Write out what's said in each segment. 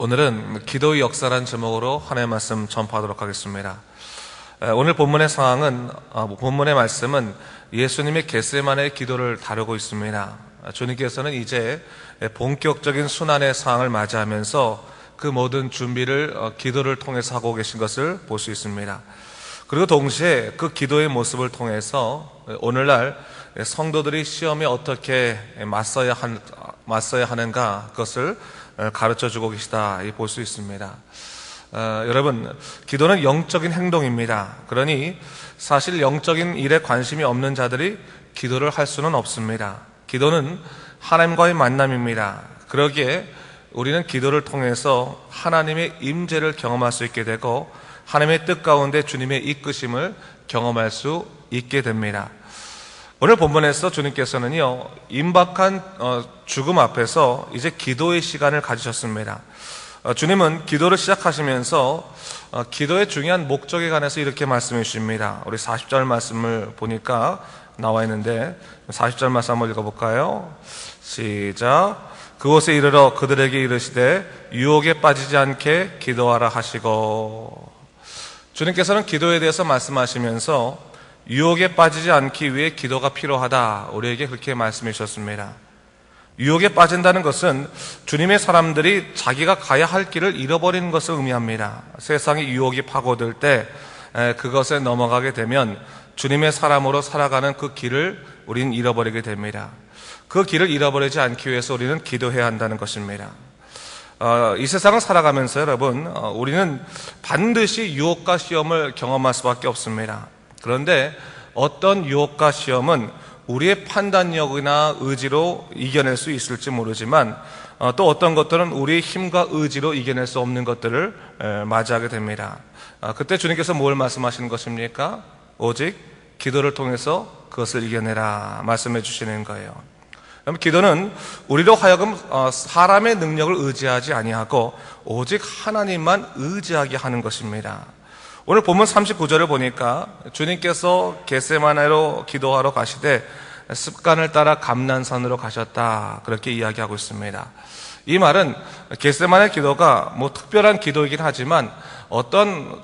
오늘은 기도의 역사라는 제목으로 하나님의 말씀 전파하도록 하겠습니다. 오늘 본문의 본문의 말씀은 예수님의 겟세마네 기도를 다루고 있습니다. 주님께서는 이제 본격적인 순환의 상황을 맞이하면서 그 모든 준비를 기도를 통해서 하고 계신 것을 볼 수 있습니다. 그리고 동시에 그 기도의 모습을 통해서 오늘날 성도들이 시험에 어떻게 맞서야 하는가 그것을 가르쳐주고 계시다 볼 수 있습니다. 여러분, 기도는 영적인 행동입니다. 그러니 사실 영적인 일에 관심이 없는 자들이 기도를 할 수는 없습니다. 기도는 하나님과의 만남입니다. 그러기에 우리는 기도를 통해서 하나님의 임재를 경험할 수 있게 되고 하나님의 뜻 가운데 주님의 이끄심을 경험할 수 있게 됩니다. 오늘 본문에서 주님께서는요, 임박한 죽음 앞에서 이제 기도의 시간을 가지셨습니다. 주님은 기도를 시작하시면서 기도의 중요한 목적에 관해서 이렇게 말씀해 주십니다. 우리 40절 말씀을 보니까 나와 있는데 40절 말씀 한번 읽어볼까요? 시작. 그곳에 이르러 그들에게 이르시되 유혹에 빠지지 않게 기도하라 하시고. 주님께서는 기도에 대해서 말씀하시면서 유혹에 빠지지 않기 위해 기도가 필요하다, 우리에게 그렇게 말씀해 주셨습니다. 유혹에 빠진다는 것은 주님의 사람들이 자기가 가야 할 길을 잃어버리는 것을 의미합니다. 세상의 유혹이 파고들 때 그것에 넘어가게 되면 주님의 사람으로 살아가는 그 길을 우리는 잃어버리게 됩니다. 그 길을 잃어버리지 않기 위해서 우리는 기도해야 한다는 것입니다. 이 세상을 살아가면서 여러분, 우리는 반드시 유혹과 시험을 경험할 수밖에 없습니다. 그런데 어떤 유혹과 시험은 우리의 판단력이나 의지로 이겨낼 수 있을지 모르지만 또 어떤 것들은 우리의 힘과 의지로 이겨낼 수 없는 것들을 맞이하게 됩니다. 그때 주님께서 뭘 말씀하시는 것입니까? 오직 기도를 통해서 그것을 이겨내라 말씀해 주시는 거예요. 그럼 기도는 우리로 하여금 사람의 능력을 의지하지 아니하고 오직 하나님만 의지하게 하는 것입니다. 오늘 본문 39절을 보니까 주님께서 겟세마네로 기도하러 가시되 습관을 따라 감난산으로 가셨다, 그렇게 이야기하고 있습니다. 이 말은 겟세마네 기도가 특별한 기도이긴 하지만 어떤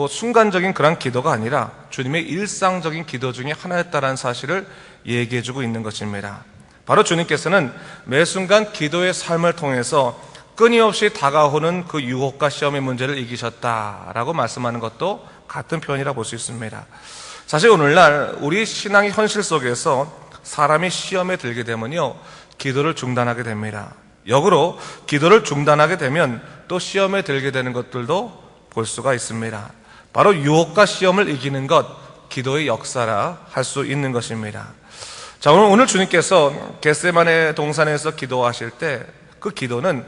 순간적인 그런 기도가 아니라 주님의 일상적인 기도 중에 하나였다는 사실을 얘기해주고 있는 것입니다. 바로 주님께서는 매 순간 기도의 삶을 통해서 끊임없이 다가오는 그 유혹과 시험의 문제를 이기셨다라고 말씀하는 것도 같은 표현이라 볼 수 있습니다. 사실 오늘날 우리 신앙의 현실 속에서 사람이 시험에 들게 되면요, 기도를 중단하게 됩니다. 역으로 기도를 중단하게 되면 또 시험에 들게 되는 것들도 볼 수가 있습니다. 바로 유혹과 시험을 이기는 것, 기도의 역사라 할 수 있는 것입니다. 자, 오늘 주님께서 겟세마네 동산에서 기도하실 때 그 기도는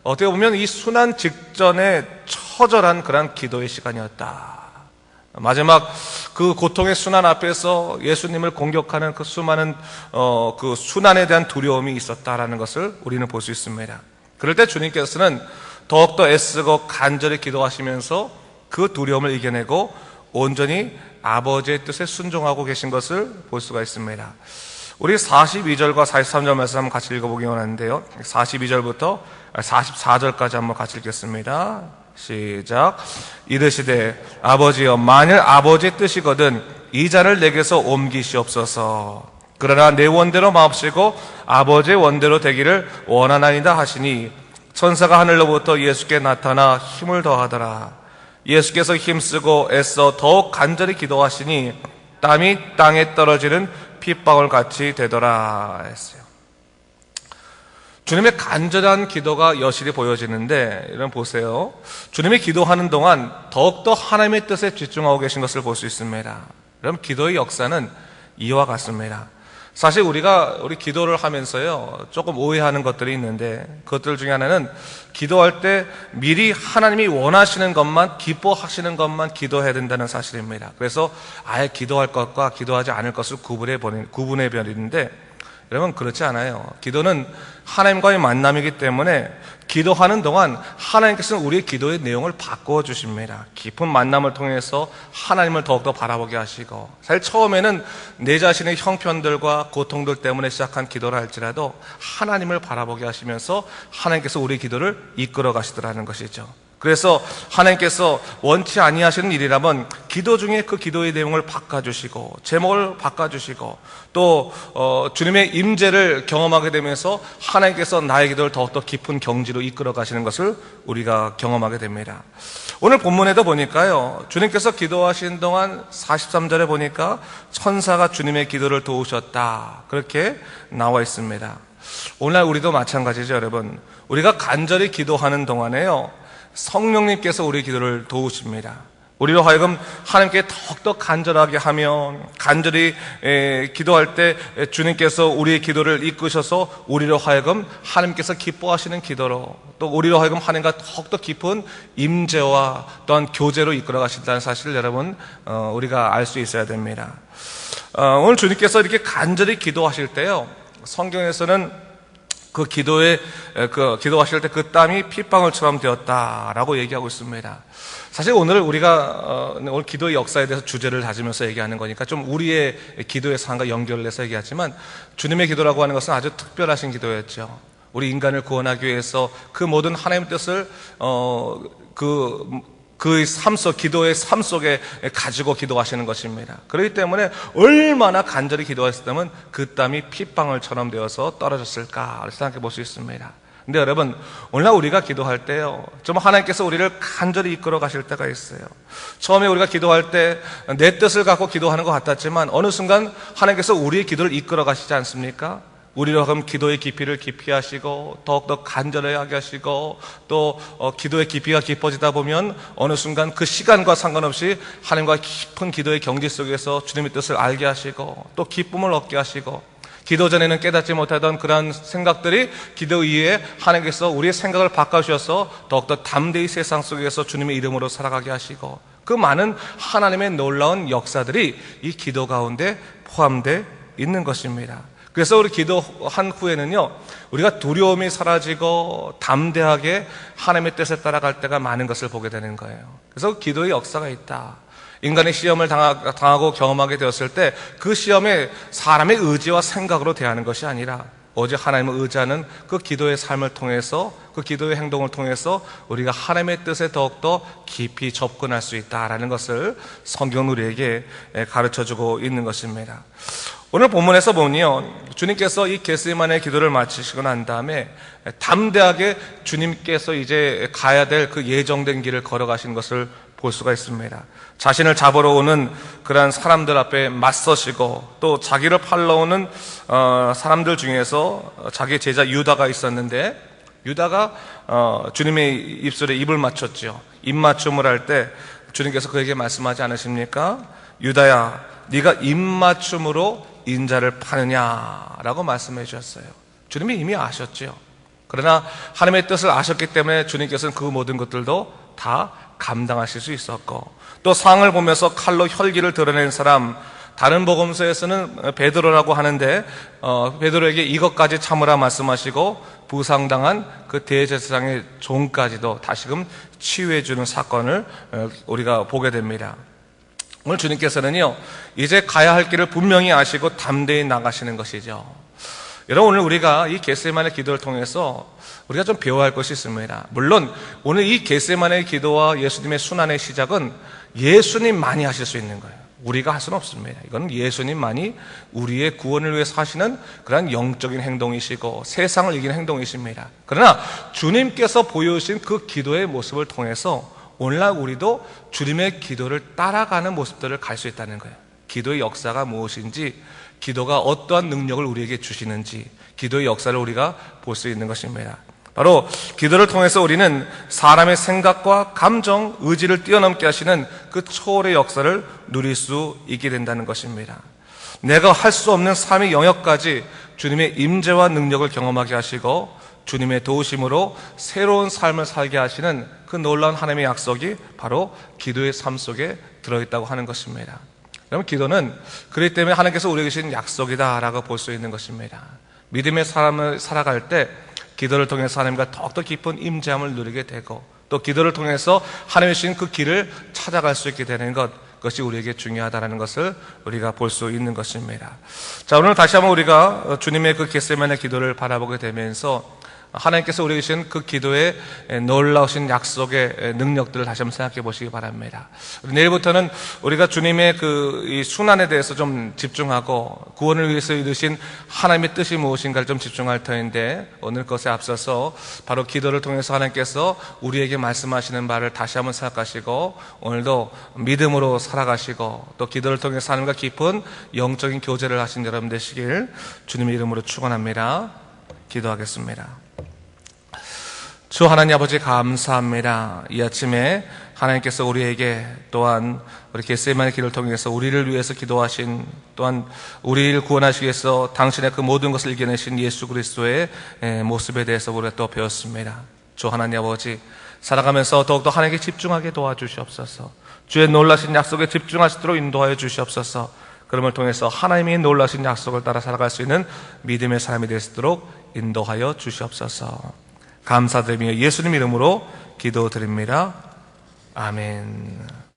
어떻게 보면 이 순환 직전에 처절한 그런 기도의 시간이었다. 마지막 그 고통의 순환 앞에서 예수님을 공격하는 그 수많은 그 순환에 대한 두려움이 있었다라는 것을 우리는 볼 수 있습니다. 그럴 때 주님께서는 더욱더 애쓰고 간절히 기도하시면서 그 두려움을 이겨내고 온전히 아버지의 뜻에 순종하고 계신 것을 볼 수가 있습니다. 우리 42절과 43절 말씀 한번 같이 읽어보기 원하는데요, 42절부터 44절까지 한번 같이 읽겠습니다. 시작. 이르시되 아버지여, 만일 아버지의 뜻이거든 이 잔을 내게서 옮기시옵소서. 그러나 내 원대로 마옵시고 아버지의 원대로 되기를 원하나이다 하시니 천사가 하늘로부터 예수께 나타나 힘을 더하더라. 예수께서 힘쓰고 애써 더욱 간절히 기도하시니 땀이 땅에 떨어지는 핏방울같이 되더라 했어요. 주님의 간절한 기도가 여실히 보여지는데, 여러분 보세요. 주님이 기도하는 동안 더욱더 하나님의 뜻에 집중하고 계신 것을 볼 수 있습니다. 여러분, 기도의 역사는 이와 같습니다. 사실 우리 기도를 하면서요, 조금 오해하는 것들이 있는데, 그것들 중에 하나는 기도할 때 미리 하나님이 원하시는 것만, 기뻐하시는 것만 기도해야 된다는 사실입니다. 그래서 아예 기도할 것과 기도하지 않을 것을 구분해 버리는데, 여러분 그렇지 않아요. 기도는 하나님과의 만남이기 때문에 기도하는 동안 하나님께서는 우리의 기도의 내용을 바꾸어 주십니다. 깊은 만남을 통해서 하나님을 더욱더 바라보게 하시고, 사실 처음에는 내 자신의 형편들과 고통들 때문에 시작한 기도를 할지라도 하나님을 바라보게 하시면서 하나님께서 우리의 기도를 이끌어 가시더라는 것이죠. 그래서 하나님께서 원치 아니하시는 일이라면 기도 중에 그 기도의 내용을 바꿔주시고 제목을 바꿔주시고 또 주님의 임재를 경험하게 되면서 하나님께서 나의 기도를 더욱더 깊은 경지로 이끌어 가시는 것을 우리가 경험하게 됩니다. 오늘 본문에도 보니까요, 주님께서 기도하신 동안 43절에 보니까 천사가 주님의 기도를 도우셨다, 그렇게 나와 있습니다. 오늘날 우리도 마찬가지죠, 여러분. 우리가 간절히 기도하는 동안에요, 성령님께서 우리 기도를 도우십니다. 우리로 하여금 하나님께 더욱더 간절하게 하며, 간절히 기도할 때 주님께서 우리의 기도를 이끄셔서 우리로 하여금 하나님께서 기뻐하시는 기도로, 또 우리로 하여금 하나님과 더욱더 깊은 임재와 또한 교제로 이끌어 가신다는 사실을 여러분 우리가 알 수 있어야 됩니다. 오늘 주님께서 이렇게 간절히 기도하실 때요, 성경에서는 그 기도하실 때 그 땀이 핏방울처럼 되었다라고 얘기하고 있습니다. 사실 오늘 우리가 오늘 기도의 역사에 대해서 주제를 다지면서 얘기하는 거니까 좀 우리의 기도의 상황과 연결을 해서 얘기하지만, 주님의 기도라고 하는 것은 아주 특별하신 기도였죠. 우리 인간을 구원하기 위해서 그 모든 하나님의 뜻을 그 삶 속, 기도의 삶 속에 가지고 기도하시는 것입니다. 그렇기 때문에 얼마나 간절히 기도했다면 그 땀이 핏방울처럼 되어서 떨어졌을까 생각해 볼 수 있습니다. 근데 여러분, 오늘날 우리가 기도할 때요, 좀 하나님께서 우리를 간절히 이끌어 가실 때가 있어요. 처음에 우리가 기도할 때 내 뜻을 갖고 기도하는 것 같았지만 어느 순간 하나님께서 우리의 기도를 이끌어 가시지 않습니까? 우리로 하여금 기도의 깊이를 깊이 하시고 더욱더 간절하게 하시고 또 기도의 깊이가 깊어지다 보면 어느 순간 그 시간과 상관없이 하나님과 깊은 기도의 경지 속에서 주님의 뜻을 알게 하시고 또 기쁨을 얻게 하시고, 기도 전에는 깨닫지 못하던 그러한 생각들이 기도 이후에 하나님께서 우리의 생각을 바꿔주셔서 더욱더 담대히 세상 속에서 주님의 이름으로 살아가게 하시고, 그 많은 하나님의 놀라운 역사들이 이 기도 가운데 포함되어 있는 것입니다. 그래서 우리 기도한 후에는요, 우리가 두려움이 사라지고 담대하게 하나님의 뜻에 따라갈 때가 많은 것을 보게 되는 거예요. 그래서 기도의 역사가 있다. 인간의 시험을 당하고 경험하게 되었을 때 그 시험에 사람의 의지와 생각으로 대하는 것이 아니라 오직 하나님을 의지하는 그 기도의 삶을 통해서, 그 기도의 행동을 통해서 우리가 하나님의 뜻에 더욱더 깊이 접근할 수 있다라는 것을 성경은 우리에게 가르쳐주고 있는 것입니다. 오늘 본문에서 보면요, 주님께서 이 겟세마네 기도를 마치시고 난 다음에 담대하게 주님께서 이제 가야 될 그 예정된 길을 걸어가신 것을 볼 수가 있습니다. 자신을 잡으러 오는 그러한 사람들 앞에 맞서시고, 또 자기를 팔러 오는 사람들 중에서 자기 제자 유다가 있었는데, 유다가 주님의 입술에 입을 맞췄죠. 입 맞춤을 할 때 주님께서 그에게 말씀하지 않으십니까? 유다야, 네가 입 맞춤으로 인자를 파느냐라고 말씀해 주셨어요. 주님이 이미 아셨죠. 그러나 하나님의 뜻을 아셨기 때문에 주님께서는 그 모든 것들도 다 감당하실 수 있었고, 또 상을 보면서 칼로 혈기를 드러낸 사람, 다른 복음서에서는 베드로라고 하는데 베드로에게 이것까지 참으라 말씀하시고 부상당한 그 대제사장의 종까지도 다시금 치유해 주는 사건을 우리가 보게 됩니다. 오늘 주님께서는요, 이제 가야 할 길을 분명히 아시고 담대히 나가시는 것이죠. 여러분, 오늘 우리가 이 겟세마네 기도를 통해서 우리가 좀 배워야 할 것이 있습니다. 물론 오늘 이 겟세마네 기도와 예수님의 순환의 시작은 예수님만이 하실 수 있는 거예요. 우리가 할 수는 없습니다. 이건 예수님만이 우리의 구원을 위해서 하시는 그런 영적인 행동이시고 세상을 이기는 행동이십니다. 그러나 주님께서 보여주신 그 기도의 모습을 통해서 오늘날 우리도 주님의 기도를 따라가는 모습들을 갈 수 있다는 거예요. 기도의 역사가 무엇인지, 기도가 어떠한 능력을 우리에게 주시는지, 기도의 역사를 우리가 볼 수 있는 것입니다. 바로 기도를 통해서 우리는 사람의 생각과 감정, 의지를 뛰어넘게 하시는 그 초월의 역사를 누릴 수 있게 된다는 것입니다. 내가 할 수 없는 삶의 영역까지 주님의 임재와 능력을 경험하게 하시고 주님의 도우심으로 새로운 삶을 살게 하시는 그 놀라운 하나님의 약속이 바로 기도의 삶 속에 들어있다고 하는 것입니다. 여러분, 기도는 그렇기 때문에 하나님께서 우리에게 주신 약속이다라고 볼 수 있는 것입니다. 믿음의 삶을 살아갈 때 기도를 통해서 하나님과 더욱더 깊은 임재함을 누리게 되고, 또 기도를 통해서 하나님의 주신 그 길을 찾아갈 수 있게 되는 그것이 우리에게 중요하다는 것을 우리가 볼 수 있는 것입니다. 자, 오늘 다시 한번 우리가 주님의 그 겟세마네 기도를 바라보게 되면서 하나님께서 우리에게 주신 그 기도의 놀라우신 약속의 능력들을 다시 한번 생각해 보시기 바랍니다. 내일부터는 우리가 주님의 이 순환에 대해서 좀 집중하고, 구원을 위해서 이루신 하나님의 뜻이 무엇인가를 좀 집중할 터인데, 오늘 것에 앞서서 바로 기도를 통해서 하나님께서 우리에게 말씀하시는 말을 다시 한번 생각하시고, 오늘도 믿음으로 살아가시고, 또 기도를 통해서 하나님과 깊은 영적인 교제를 하신 여러분 되시길 주님의 이름으로 축원합니다. 기도하겠습니다. 주 하나님 아버지, 감사합니다. 이 아침에 하나님께서 우리에게 또한 우리 겟세마네 기도를 통해서 우리를 위해서 기도하신, 또한 우리를 구원하시기 위해서 당신의 그 모든 것을 이겨내신 예수 그리스도의 모습에 대해서 우리가 또 배웠습니다. 주 하나님 아버지, 살아가면서 더욱더 하나님께 집중하게 도와주시옵소서. 주의 놀라신 약속에 집중하시도록 인도하여 주시옵소서. 그럼을 통해서 하나님의 놀라신 약속을 따라 살아갈 수 있는 믿음의 사람이 될 수 있도록 인도하여 주시옵소서. 감사드리며 예수님 이름으로 기도드립니다. 아멘.